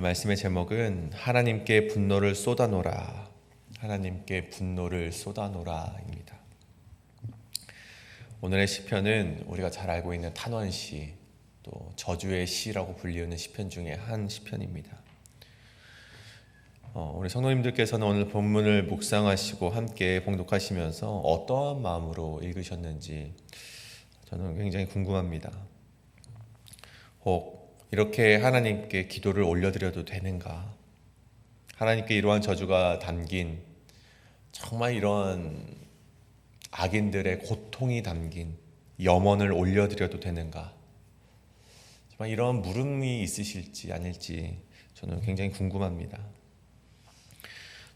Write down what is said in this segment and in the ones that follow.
말씀의 제목은 하나님께 분노를 쏟아놓으라, 하나님께 분노를 쏟아놓으라입니다. 오늘의 시편은 우리가 잘 알고 있는 탄원시, 또 저주의 시라고 불리우는 시편 중에 한 시편입니다. 우리 성도님들께서는 오늘 본문을 묵상하시고 함께 봉독하시면서 어떠한 마음으로 읽으셨는지 저는 굉장히 궁금합니다. 혹 이렇게 하나님께 기도를 올려드려도 되는가? 하나님께 이러한 저주가 담긴, 정말 이런 악인들의 고통이 담긴 염원을 올려드려도 되는가? 정말 이런 물음이 있으실지 아닐지 저는 굉장히 궁금합니다.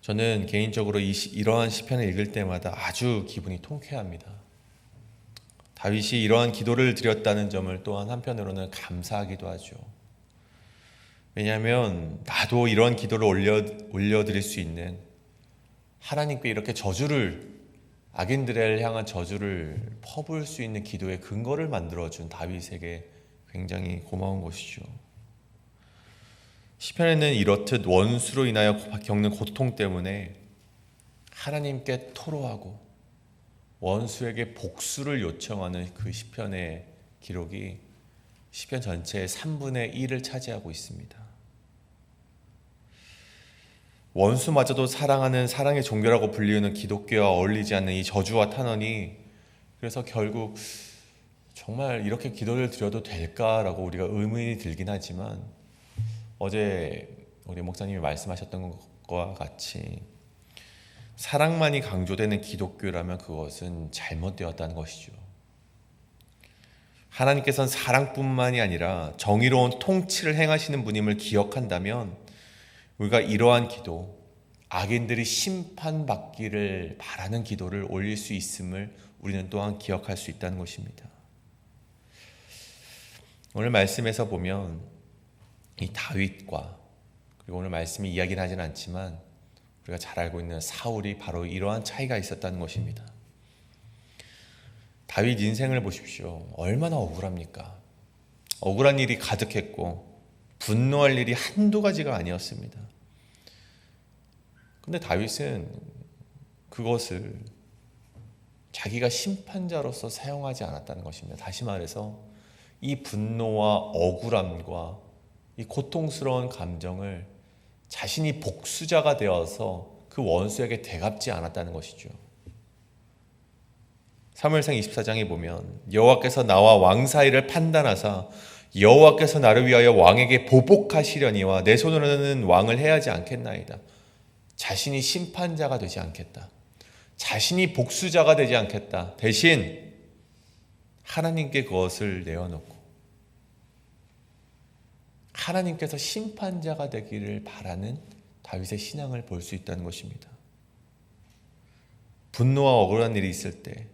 저는 개인적으로 이러한 시편을 읽을 때마다 아주 기분이 통쾌합니다. 다윗이 이러한 기도를 드렸다는 점을 또한 한편으로는 감사하기도 하죠. 왜냐하면 나도 이러한 기도를 올려드릴 수 있는, 하나님께 이렇게 악인들을 향한 저주를 퍼부을 수 있는 기도의 근거를 만들어준 다윗에게 굉장히 고마운 것이죠. 시편에는 이렇듯 원수로 인하여 겪는 고통 때문에 하나님께 토로하고 원수에게 복수를 요청하는 그 시편의 기록이 시편 전체의 3분의 1을 차지하고 있습니다. 원수마저도 사랑하는 사랑의 종교라고 불리우는 기독교와 어울리지 않는 이 저주와 탄원이, 그래서 결국 정말 이렇게 기도를 드려도 될까라고 우리가 의문이 들긴 하지만, 어제 우리 목사님이 말씀하셨던 것과 같이 사랑만이 강조되는 기독교라면 그것은 잘못되었다는 것이죠. 하나님께서는 사랑뿐만이 아니라 정의로운 통치를 행하시는 분임을 기억한다면 우리가 이러한 기도, 악인들이 심판받기를 바라는 기도를 올릴 수 있음을 우리는 또한 기억할 수 있다는 것입니다. 오늘 말씀에서 보면 이 다윗과, 그리고 오늘 말씀이 이야기는 하진 않지만 우리가 잘 알고 있는 사울이 바로 이러한 차이가 있었다는 것입니다. 다윗 인생을 보십시오. 얼마나 억울합니까? 억울한 일이 가득했고 분노할 일이 한두 가지가 아니었습니다. 근데 다윗은 그것을 자기가 심판자로서 사용하지 않았다는 것입니다. 다시 말해서 이 분노와 억울함과 이 고통스러운 감정을 자신이 복수자가 되어서 그 원수에게 되갚지 않았다는 것이죠. 사무엘상 24장에 보면 여호와께서 나와 왕 사이를 판단하사 여호와께서 나를 위하여 왕에게 보복하시려니와 내 손으로는 왕을 해하지 않겠나이다. 자신이 심판자가 되지 않겠다. 자신이 복수자가 되지 않겠다. 대신 하나님께 그것을 내어놓고 하나님께서 심판자가 되기를 바라는 다윗의 신앙을 볼 수 있다는 것입니다. 분노와 억울한 일이 있을 때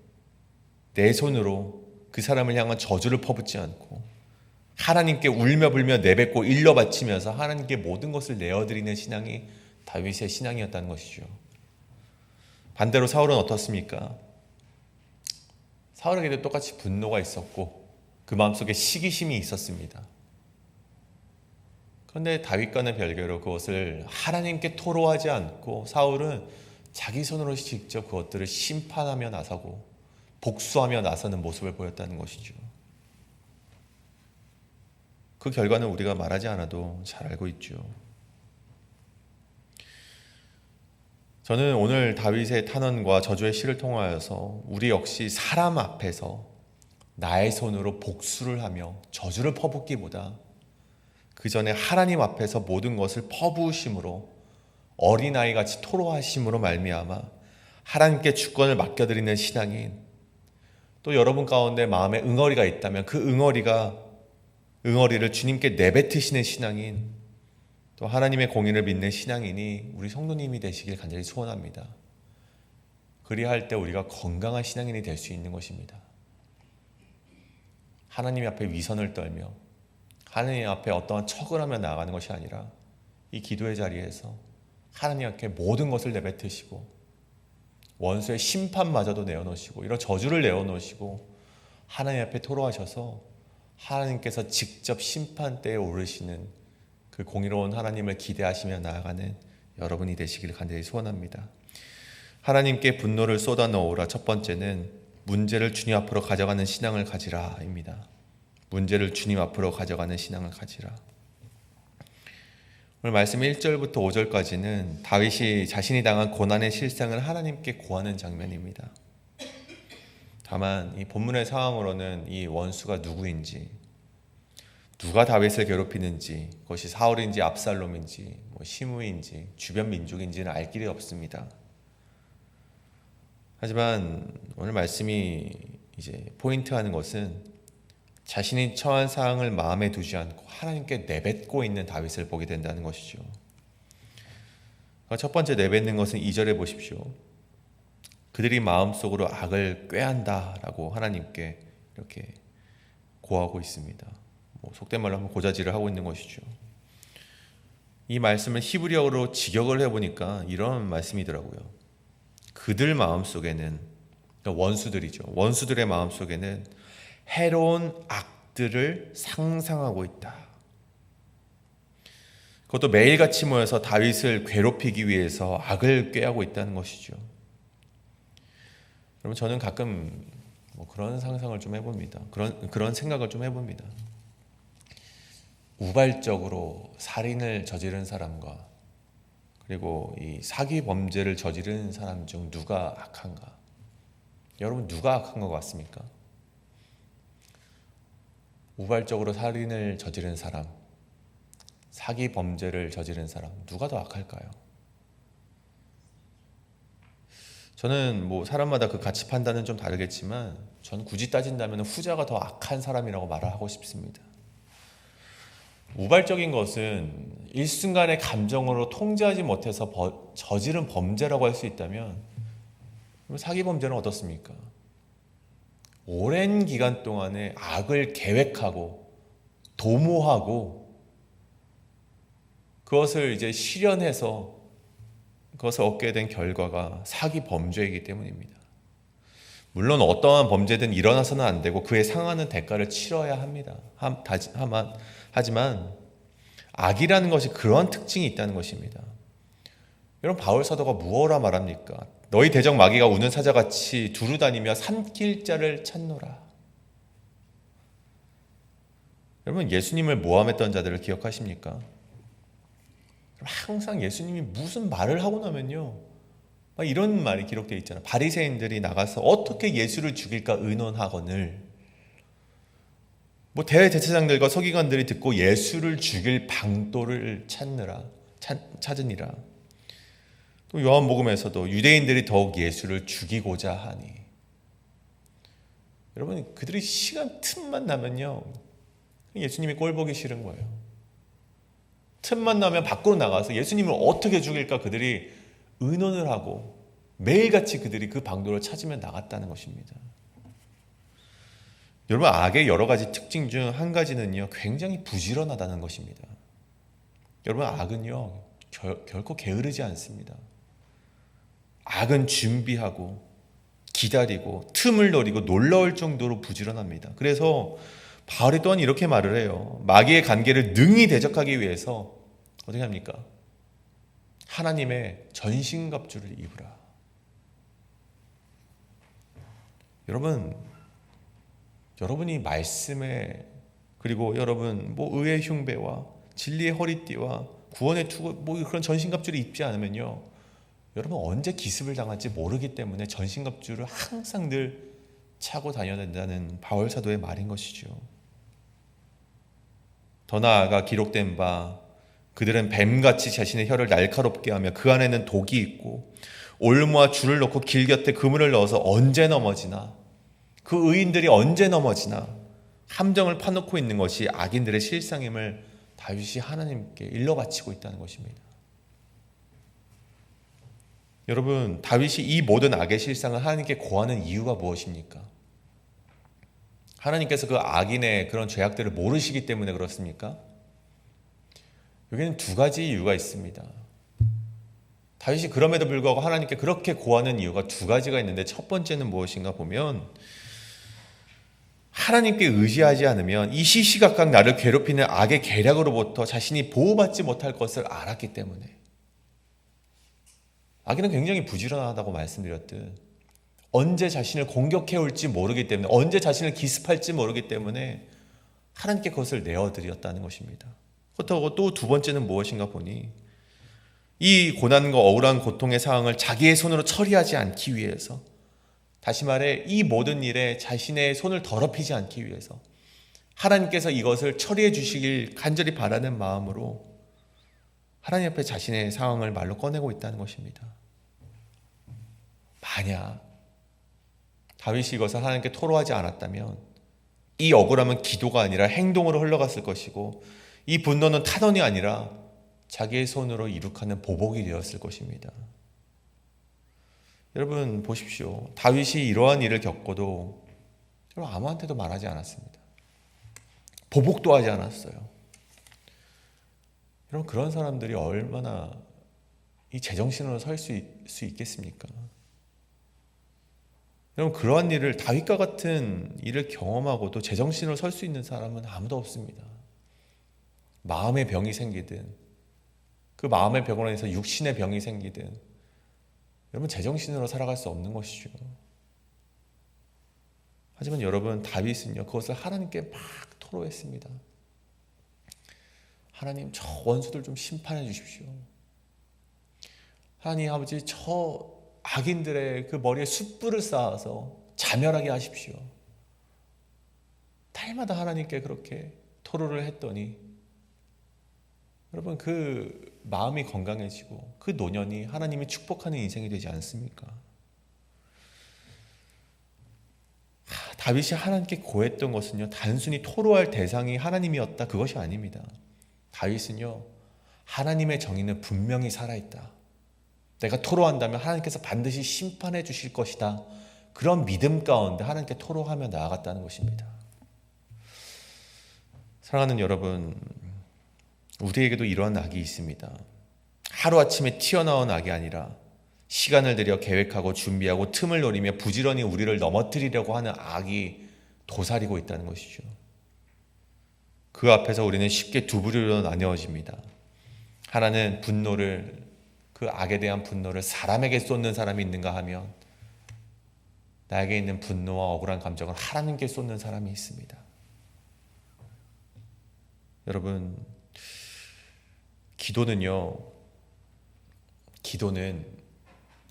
내 손으로 그 사람을 향한 저주를 퍼붓지 않고 하나님께 울며 불며 내뱉고 일러 바치면서 하나님께 모든 것을 내어드리는 신앙이 다윗의 신앙이었다는 것이죠. 반대로 사울은 어떻습니까? 사울에게도 똑같이 분노가 있었고 그 마음속에 시기심이 있었습니다. 그런데 다윗과는 별개로 그것을 하나님께 토로하지 않고 사울은 자기 손으로 직접 그것들을 심판하며 나서고 복수하며 나서는 모습을 보였다는 것이죠. 그 결과는 우리가 말하지 않아도 잘 알고 있죠. 저는 오늘 다윗의 탄원과 저주의 시를 통하여서 우리 역시 사람 앞에서 나의 손으로 복수를 하며 저주를 퍼붓기보다 그 전에 하나님 앞에서 모든 것을 퍼부으심으로 어린아이같이 토로하심으로 말미암아 하나님께 주권을 맡겨드리는 신앙인, 또 여러분 가운데 마음에 응어리가 있다면 그 응어리를 주님께 내뱉으시는 신앙인, 또 하나님의 공의를 믿는 신앙인이 우리 성도님이 되시길 간절히 소원합니다. 그리할 때 우리가 건강한 신앙인이 될 수 있는 것입니다. 하나님 앞에 위선을 떨며 하나님 앞에 어떠한 척을 하며 나아가는 것이 아니라 이 기도의 자리에서 하나님 앞에 모든 것을 내뱉으시고 원수의 심판마저도 내어놓으시고 이런 저주를 내어놓으시고 하나님 앞에 토로하셔서 하나님께서 직접 심판대에 오르시는 그 공의로운 하나님을 기대하시며 나아가는 여러분이 되시기를 간절히 소원합니다. 하나님께 분노를 쏟아넣으라. 첫 번째는 문제를 주님 앞으로 가져가는 신앙을 가지라 입니다. 문제를 주님 앞으로 가져가는 신앙을 가지라. 오늘 말씀 1절부터 5절까지는 다윗이 자신이 당한 고난의 실상을 하나님께 고하는 장면입니다. 다만 이 본문의 상황으로는 이 원수가 누구인지, 누가 다윗을 괴롭히는지, 그것이 사울인지 압살롬인지 시므인지 주변 민족인지는 알 길이 없습니다. 하지만 오늘 말씀이 이제 포인트하는 것은 자신이 처한 상황을 마음에 두지 않고 하나님께 내뱉고 있는 다윗을 보게 된다는 것이죠. 첫 번째 내뱉는 것은 2절에 보십시오. 그들이 마음속으로 악을 꾀한다라고 하나님께 이렇게 고하고 있습니다. 속된 말로 하면 고자질을 하고 있는 것이죠. 이 말씀을 히브리어로 직역을 해보니까 이런 말씀이더라고요. 그들 마음속에는, 그러니까 원수들이죠. 원수들의 마음속에는 해로운 악들을 상상하고 있다. 그것도 매일같이 모여서 다윗을 괴롭히기 위해서 악을 꾀하고 있다는 것이죠. 여러분, 저는 가끔 그런 상상을 좀 해봅니다. 그런 생각을 좀 해봅니다. 우발적으로 살인을 저지른 사람과 그리고 이 사기 범죄를 저지른 사람 중 누가 악한가? 여러분, 누가 악한 것 같습니까? 우발적으로 살인을 저지른 사람, 사기 범죄를 저지른 사람, 누가 더 악할까요? 저는 사람마다 그 가치 판단은 좀 다르겠지만 저는 굳이 따진다면 후자가 더 악한 사람이라고 말을 하고 싶습니다. 우발적인 것은 일순간의 감정으로 통제하지 못해서 저지른 범죄라고 할 수 있다면 사기 범죄는 어떻습니까? 오랜 기간 동안에 악을 계획하고 도모하고 그것을 이제 실현해서 그것을 얻게 된 결과가 사기 범죄이기 때문입니다. 물론 어떠한 범죄든 일어나서는 안 되고 그에 상하는 대가를 치러야 합니다. 하지만 악이라는 것이 그러한 특징이 있다는 것입니다. 여러분, 바울 사도가 무엇라 말합니까? 너희 대적 마귀가 우는 사자같이 두루다니며 삼킬 자를 찾노라. 여러분, 예수님을 모함했던 자들을 기억하십니까? 항상 예수님이 무슨 말을 하고 나면요, 이런 말이 기록되어 있잖아요. 바리새인들이 나가서 어떻게 예수를 죽일까 의논하거늘 대제사장들과 서기관들이 듣고 예수를 죽일 방도를 찾으니라. 또 요한복음에서도 유대인들이 더욱 예수를 죽이고자 하니. 여러분, 그들이 시간 틈만 나면요, 예수님이 꼴 보기 싫은 거예요. 틈만 나면 밖으로 나가서 예수님을 어떻게 죽일까 그들이 의논을 하고 매일같이 그들이 그 방도를 찾으며 나갔다는 것입니다. 여러분, 악의 여러 가지 특징 중 한 가지는요, 굉장히 부지런하다는 것입니다. 여러분, 악은요, 결코 게으르지 않습니다. 악은 준비하고 기다리고 틈을 노리고 놀라울 정도로 부지런합니다. 그래서 바울이 또한 이렇게 말을 해요. 마귀의 관계를 능히 대적하기 위해서 어떻게 합니까? 하나님의 전신갑주를 입으라. 여러분이 말씀에, 그리고 여러분 의의 흉배와 진리의 허리띠와 구원의 투구 그런 전신갑주를 입지 않으면요, 여러분 언제 기습을 당할지 모르기 때문에 전신갑주를 항상 늘 차고 다녀야 된다는 바울 사도의 말인 것이죠. 더 나아가 기록된 바 그들은 뱀같이 자신의 혀를 날카롭게 하며 그 안에는 독이 있고 올무와 줄을 놓고 길 곁에 그물을 넣어서 언제 넘어지나, 그 의인들이 언제 넘어지나 함정을 파놓고 있는 것이 악인들의 실상임을 다윗이 하나님께 일러 바치고 있다는 것입니다. 여러분, 다윗이 이 모든 악의 실상을 하나님께 고하는 이유가 무엇입니까? 하나님께서 그 악인의 그런 죄악들을 모르시기 때문에 그렇습니까? 여기는 두 가지 이유가 있습니다. 다윗이 그럼에도 불구하고 하나님께 그렇게 고하는 이유가 두 가지가 있는데, 첫 번째는 무엇인가 보면 하나님께 의지하지 않으면 이 시시각각 나를 괴롭히는 악의 계략으로부터 자신이 보호받지 못할 것을 알았기 때문에. 악인은 굉장히 부지런하다고 말씀드렸듯 언제 자신을 공격해 올지 모르기 때문에, 언제 자신을 기습할지 모르기 때문에 하나님께 그것을 내어드렸다는 것입니다. 그렇다고 또 두 번째는 무엇인가 보니 이 고난과 억울한 고통의 상황을 자기의 손으로 처리하지 않기 위해서, 다시 말해 이 모든 일에 자신의 손을 더럽히지 않기 위해서 하나님께서 이것을 처리해 주시길 간절히 바라는 마음으로 하나님 앞에 자신의 상황을 말로 꺼내고 있다는 것입니다. 만약 다윗이 이것을 하나님께 토로하지 않았다면 이 억울함은 기도가 아니라 행동으로 흘러갔을 것이고, 이 분노는 탄원이 아니라 자기의 손으로 이룩하는 보복이 되었을 것입니다. 여러분 보십시오. 다윗이 이러한 일을 겪고도 아무한테도 말하지 않았습니다. 보복도 하지 않았어요. 여러분 그런 사람들이 얼마나 이 제정신으로 설 수 있겠습니까? 여러분 그러한 일을, 다윗과 같은 일을 경험하고도 제정신으로 설 수 있는 사람은 아무도 없습니다. 마음의 병이 생기든 그 마음의 병으로 인해서 육신의 병이 생기든 여러분 제정신으로 살아갈 수 없는 것이죠. 하지만 여러분 다윗은요 그것을 하나님께 막 토로했습니다. 하나님 저 원수들 좀 심판해 주십시오. 하나님 아버지 저 악인들의 그 머리에 숯불을 쌓아서 자멸하게 하십시오. 달마다 하나님께 그렇게 토로를 했더니 여러분 그 마음이 건강해지고 그 노년이 하나님이 축복하는 인생이 되지 않습니까? 다윗이 하나님께 고했던 것은요 단순히 토로할 대상이 하나님이었다, 그것이 아닙니다. 다윗은요 하나님의 정의는 분명히 살아있다, 내가 토로한다면 하나님께서 반드시 심판해 주실 것이다, 그런 믿음 가운데 하나님께 토로하며 나아갔다는 것입니다. 사랑하는 여러분, 우리에게도 이러한 악이 있습니다. 하루아침에 튀어나온 악이 아니라 시간을 들여 계획하고 준비하고 틈을 노리며 부지런히 우리를 넘어뜨리려고 하는 악이 도사리고 있다는 것이죠. 그 앞에서 우리는 쉽게 두 부류로 나뉘어집니다. 하나는 분노를, 그 악에 대한 분노를 사람에게 쏟는 사람이 있는가 하면 나에게 있는 분노와 억울한 감정을 하나님께 쏟는 사람이 있습니다. 여러분 기도는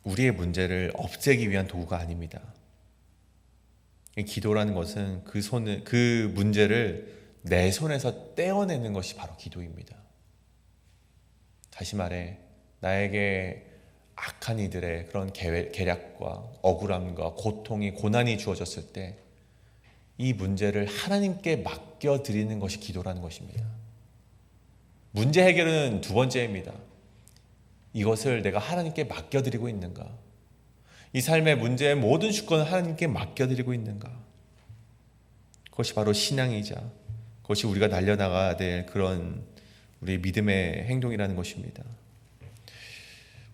우리의 문제를 없애기 위한 도구가 아닙니다. 기도라는 것은 그 문제를 내 손에서 떼어내는 것이 바로 기도입니다. 다시 말해 나에게 악한 이들의 그런 계략과 억울함과 고통이, 고난이 주어졌을 때 이 문제를 하나님께 맡겨드리는 것이 기도라는 것입니다. 문제 해결은 두 번째입니다. 이것을 내가 하나님께 맡겨드리고 있는가? 이 삶의 문제의 모든 주권을 하나님께 맡겨드리고 있는가? 그것이 바로 신앙이자 그것이 우리가 달려나가야 될 그런 우리의 믿음의 행동이라는 것입니다.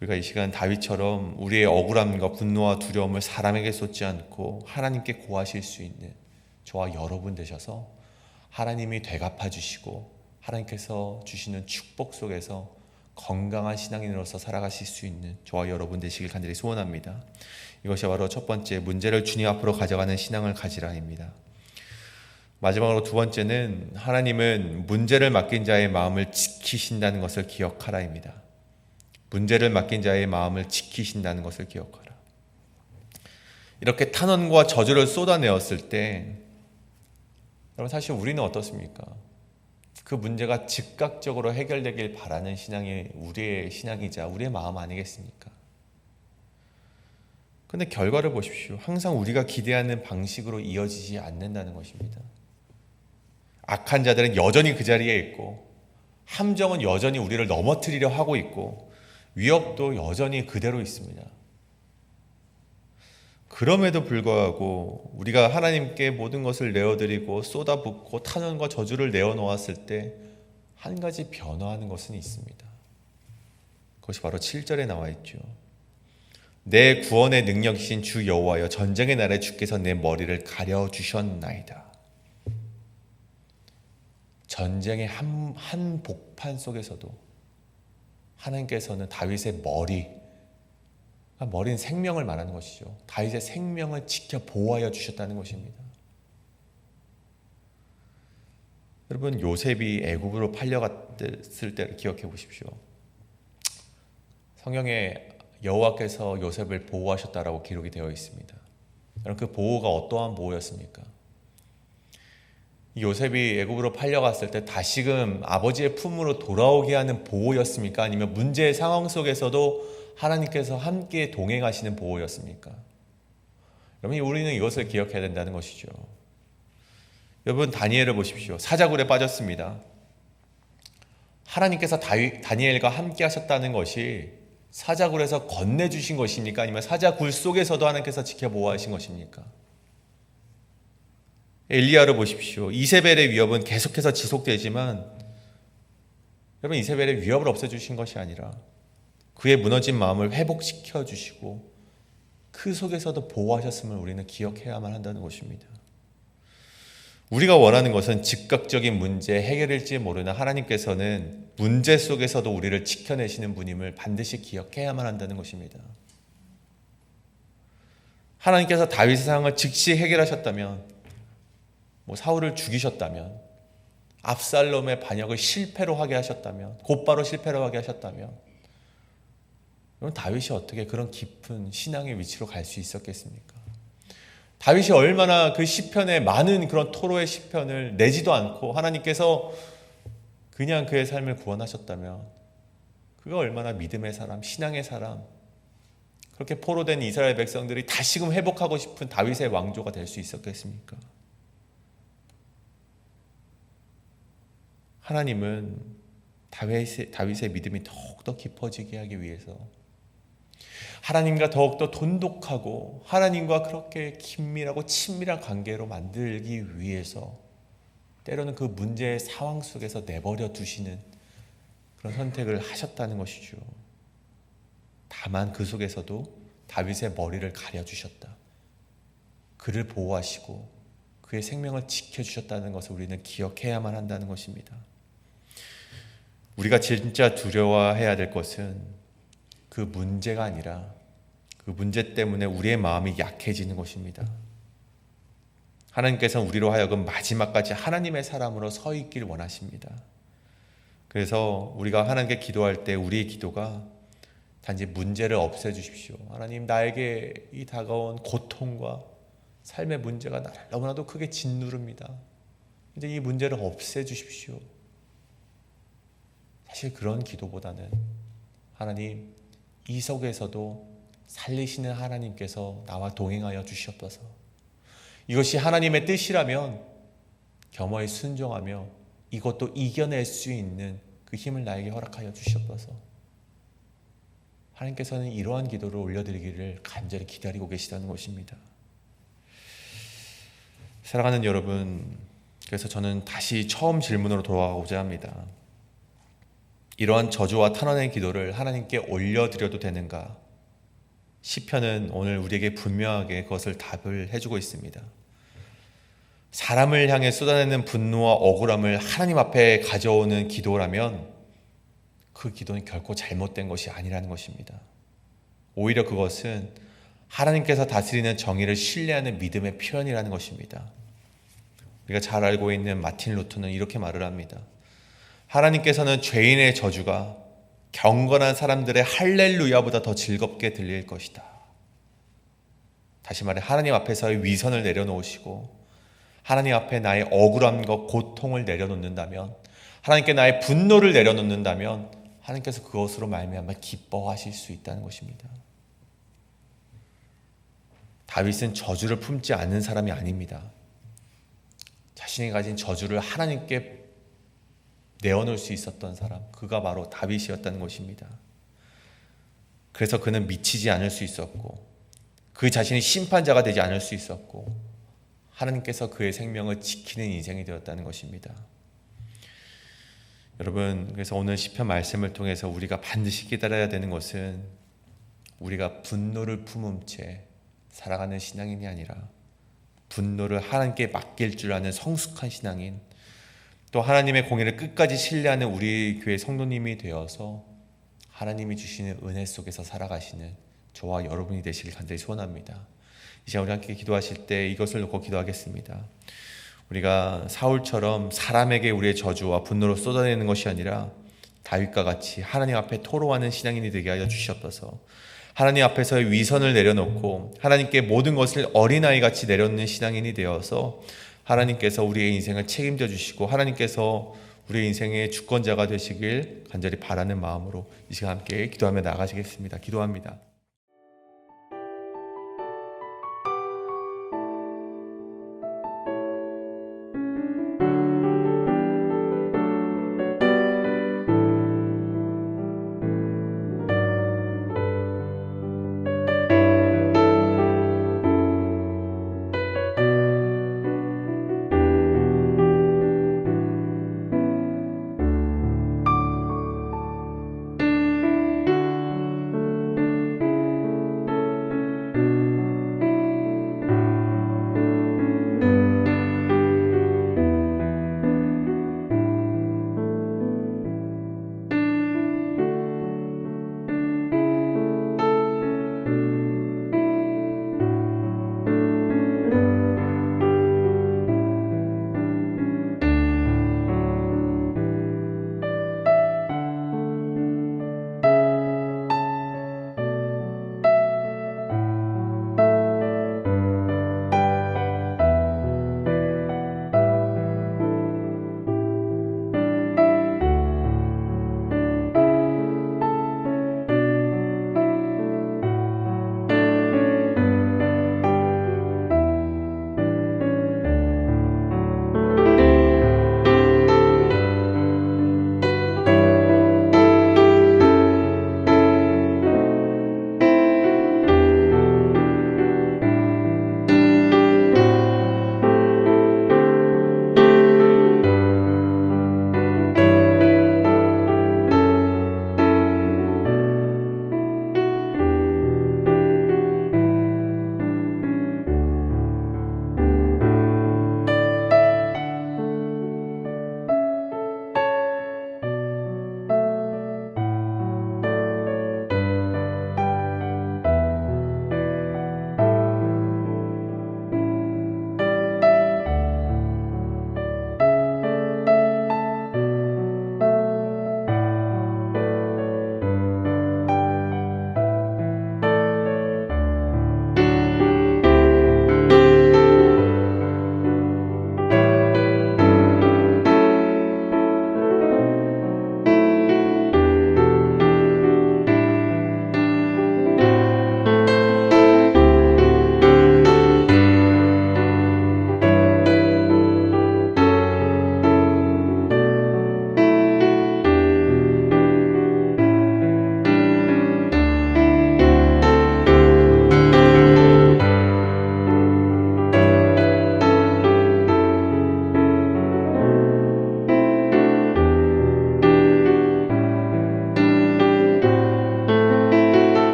우리가 이 시간 다윗처럼 우리의 억울함과 분노와 두려움을 사람에게 쏟지 않고 하나님께 고하실 수 있는 저와 여러분 되셔서 하나님이 되갚아 주시고 하나님께서 주시는 축복 속에서 건강한 신앙인으로서 살아가실 수 있는 저와 여러분 되시길 간절히 소원합니다. 이것이 바로 첫 번째, 문제를 주님 앞으로 가져가는 신앙을 가지라입니다. 마지막으로 두 번째는 하나님은 문제를 맡긴 자의 마음을 지키신다는 것을 기억하라입니다. 문제를 맡긴 자의 마음을 지키신다는 것을 기억하라. 이렇게 탄원과 저주를 쏟아내었을 때 여러분 사실 우리는 어떻습니까? 그 문제가 즉각적으로 해결되길 바라는 신앙이 우리의 신앙이자 우리의 마음 아니겠습니까? 그런데 결과를 보십시오. 항상 우리가 기대하는 방식으로 이어지지 않는다는 것입니다. 악한 자들은 여전히 그 자리에 있고 함정은 여전히 우리를 넘어뜨리려 하고 있고 위협도 여전히 그대로 있습니다. 그럼에도 불구하고 우리가 하나님께 모든 것을 내어드리고 쏟아붓고 탄원과 저주를 내어놓았을 때 한 가지 변화하는 것은 있습니다. 그것이 바로 7절에 나와 있죠. 내 구원의 능력이신 주 여호와여, 전쟁의 날에 주께서 내 머리를 가려주셨나이다. 전쟁의 한 복판 속에서도 하나님께서는 다윗의 머리는 생명을 말하는 것이죠. 다윗의 생명을 지켜 보호하여 주셨다는 것입니다. 여러분, 요셉이 애굽으로 팔려갔을 때를 기억해 보십시오. 성경에 여호와께서 요셉을 보호하셨다라고 기록이 되어 있습니다. 여러분, 그 보호가 어떠한 보호였습니까? 요셉이 애굽으로 팔려갔을 때 다시금 아버지의 품으로 돌아오게 하는 보호였습니까? 아니면 문제의 상황 속에서도 하나님께서 함께 동행하시는 보호였습니까? 여러분, 우리는 이것을 기억해야 된다는 것이죠. 여러분, 다니엘을 보십시오. 사자굴에 빠졌습니다. 하나님께서 다니엘과 함께 하셨다는 것이 사자굴에서 건네주신 것입니까? 아니면 사자굴 속에서도 하나님께서 지켜보호하신 것입니까? 엘리야를 보십시오. 이세벨의 위협은 계속해서 지속되지만 여러분, 이세벨의 위협을 없애주신 것이 아니라 그의 무너진 마음을 회복시켜 주시고 그 속에서도 보호하셨음을 우리는 기억해야만 한다는 것입니다. 우리가 원하는 것은 즉각적인 문제 해결일지 모르나 하나님께서는 문제 속에서도 우리를 지켜내시는 분임을 반드시 기억해야만 한다는 것입니다. 하나님께서 다윗의 상황을 즉시 해결하셨다면, 사울을 죽이셨다면, 압살롬의 반역을 실패로 하게 하셨다면, 곧바로 실패로 하게 하셨다면, 그럼 다윗이 어떻게 그런 깊은 신앙의 위치로 갈 수 있었겠습니까? 다윗이 얼마나 그 시편에 많은 그런 토로의 시편을 내지도 않고 하나님께서 그냥 그의 삶을 구원하셨다면 그가 얼마나 믿음의 사람, 신앙의 사람, 그렇게 포로된 이스라엘 백성들이 다시금 회복하고 싶은 다윗의 왕조가 될 수 있었겠습니까? 하나님은 다윗의 믿음이 더욱더 깊어지게 하기 위해서 하나님과 더욱더 돈독하고 하나님과 그렇게 긴밀하고 친밀한 관계로 만들기 위해서 때로는 그 문제의 상황 속에서 내버려 두시는 그런 선택을 하셨다는 것이죠. 다만 그 속에서도 다윗의 머리를 가려주셨다. 그를 보호하시고 그의 생명을 지켜주셨다는 것을 우리는 기억해야만 한다는 것입니다. 우리가 진짜 두려워해야 될 것은 그 문제가 아니라 그 문제 때문에 우리의 마음이 약해지는 것입니다. 하나님께서는 우리로 하여금 마지막까지 하나님의 사람으로 서 있길 원하십니다. 그래서 우리가 하나님께 기도할 때 우리의 기도가 단지 문제를 없애주십시오. 하나님, 나에게 이 다가온 고통과 삶의 문제가 나를 너무나도 크게 짓누릅니다. 이제 이 문제를 없애주십시오. 사실 그런 기도보다는 하나님, 이 속에서도 살리시는 하나님께서 나와 동행하여 주시옵소서. 이것이 하나님의 뜻이라면 겸허히 순종하며 이것도 이겨낼 수 있는 그 힘을 나에게 허락하여 주시옵소서. 하나님께서는 이러한 기도를 올려드리기를 간절히 기다리고 계시다는 것입니다. 사랑하는 여러분, 그래서 저는 다시 처음 질문으로 돌아가고자 합니다. 이러한 저주와 탄원의 기도를 하나님께 올려드려도 되는가? 시편은 오늘 우리에게 분명하게 그것을 답을 해주고 있습니다. 사람을 향해 쏟아내는 분노와 억울함을 하나님 앞에 가져오는 기도라면 그 기도는 결코 잘못된 것이 아니라는 것입니다. 오히려 그것은 하나님께서 다스리는 정의를 신뢰하는 믿음의 표현이라는 것입니다. 우리가 잘 알고 있는 마틴 루터는 이렇게 말을 합니다. 하나님께서는 죄인의 저주가 경건한 사람들의 할렐루야보다 더 즐겁게 들릴 것이다. 다시 말해, 하나님 앞에서의 위선을 내려놓으시고 하나님 앞에 나의 억울함과 고통을 내려놓는다면, 하나님께 나의 분노를 내려놓는다면 하나님께서 그것으로 말미암아 기뻐하실 수 있다는 것입니다. 다윗은 저주를 품지 않는 사람이 아닙니다. 자신이 가진 저주를 하나님께 내어놓을 수 있었던 사람, 그가 바로 다윗이었다는 것입니다. 그래서 그는 미치지 않을 수 있었고 그 자신이 심판자가 되지 않을 수 있었고 하나님께서 그의 생명을 지키는 인생이 되었다는 것입니다. 여러분, 그래서 오늘 시편 말씀을 통해서 우리가 반드시 깨달아야 되는 것은 우리가 분노를 품은 채 살아가는 신앙인이 아니라 분노를 하나님께 맡길 줄 아는 성숙한 신앙인, 또 하나님의 공의를 끝까지 신뢰하는 우리 교회 성도님이 되어서 하나님이 주시는 은혜 속에서 살아가시는 저와 여러분이 되시길 간절히 소원합니다. 이 시간 우리 함께 기도하실 때 이것을 놓고 기도하겠습니다. 우리가 사울처럼 사람에게 우리의 저주와 분노를 쏟아내는 것이 아니라 다윗과 같이 하나님 앞에 토로하는 신앙인이 되게 하여 주시옵소서. 하나님 앞에서의 위선을 내려놓고 하나님께 모든 것을 어린아이같이 내려놓는 신앙인이 되어서 하나님께서 우리의 인생을 책임져 주시고 하나님께서 우리의 인생의 주권자가 되시길 간절히 바라는 마음으로 이 시간 함께 기도하며 나가시겠습니다. 기도합니다.